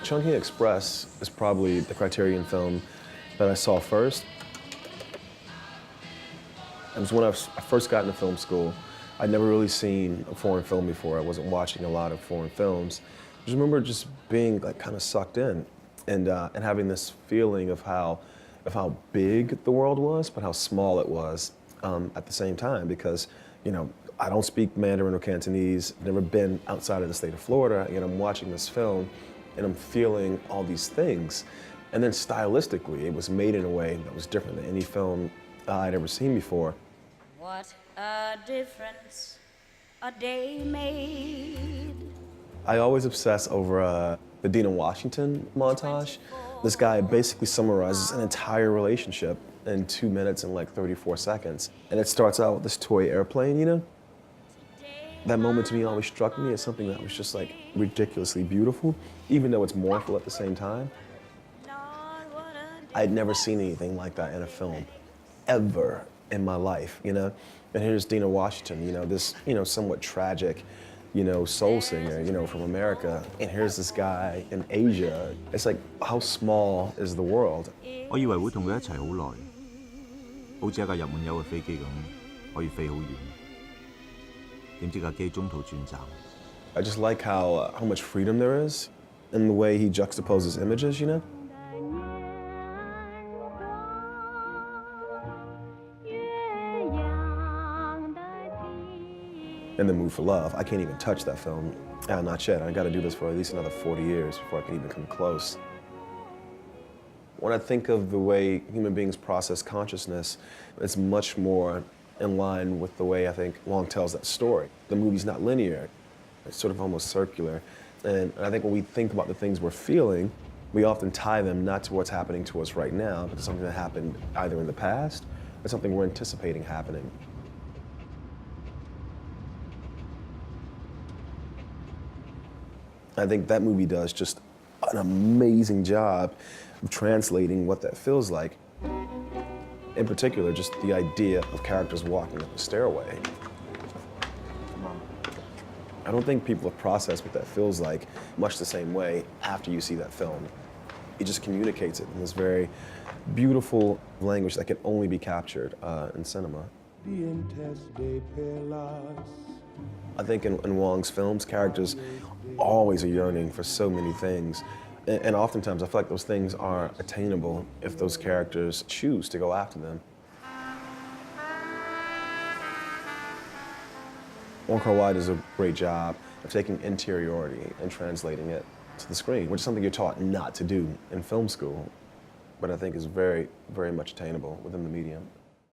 Chungking Express is probably the Criterion film that I saw first. It was when I first got into film school. I'd never really seen a foreign film before. I wasn't watching a lot of foreign films. I just remember just being like kind of sucked in and having this feeling of how big the world was, but how small it was at the same time. Because, you know, I don't speak Mandarin or Cantonese. I've never been outside of the state of Florida, and I'm watching this film and I'm feeling all these things. And then stylistically, it was made in a way that was different than any film I'd ever seen before. What a difference a day made. I always obsess over the Dina Washington montage. This guy basically summarizes an entire relationship in 2 minutes and like 34 seconds. And it starts out with this toy airplane, you know? That moment to me always struck me as something that was just like ridiculously beautiful, even though it's mournful at the same time. I'd never seen anything like that in a film, ever in my life, you know? And here's Dina Washington, you know, this, you know, somewhat tragic, you know, soul singer, you know, from America. And here's this guy in Asia. It's like, how small is the world? 我以為會同佢一齊好耐，好似一架入滿油嘅飛機咁，可以飛好遠。點知架機中途轉站。I just like how much freedom there is in the way he juxtaposes images, you know? And The Mood for Love. I can't even touch that film. Not yet. I got to do this for at least another 40 years before I can even come close. When I think of the way human beings process consciousness, it's much more in line with the way I think Wong tells that story. The movie's not linear. It's sort of almost circular. And I think when we think about the things we're feeling, we often tie them not to what's happening to us right now, but to something that happened either in the past or something we're anticipating happening. I think that movie does just an amazing job of translating what that feels like. In particular, just the idea of characters walking up a stairway. I don't think people have processed what that feels like much the same way after you see that film. It just communicates it in this very beautiful language that can only be captured in cinema. I think in Wong's films, characters always are yearning for so many things. And oftentimes, I feel like those things are attainable if those characters choose to go after them. Wong Kar-wai does a great job of taking interiority and translating it to the screen, which is something you're taught not to do in film school, but I think is very, very much attainable within the medium.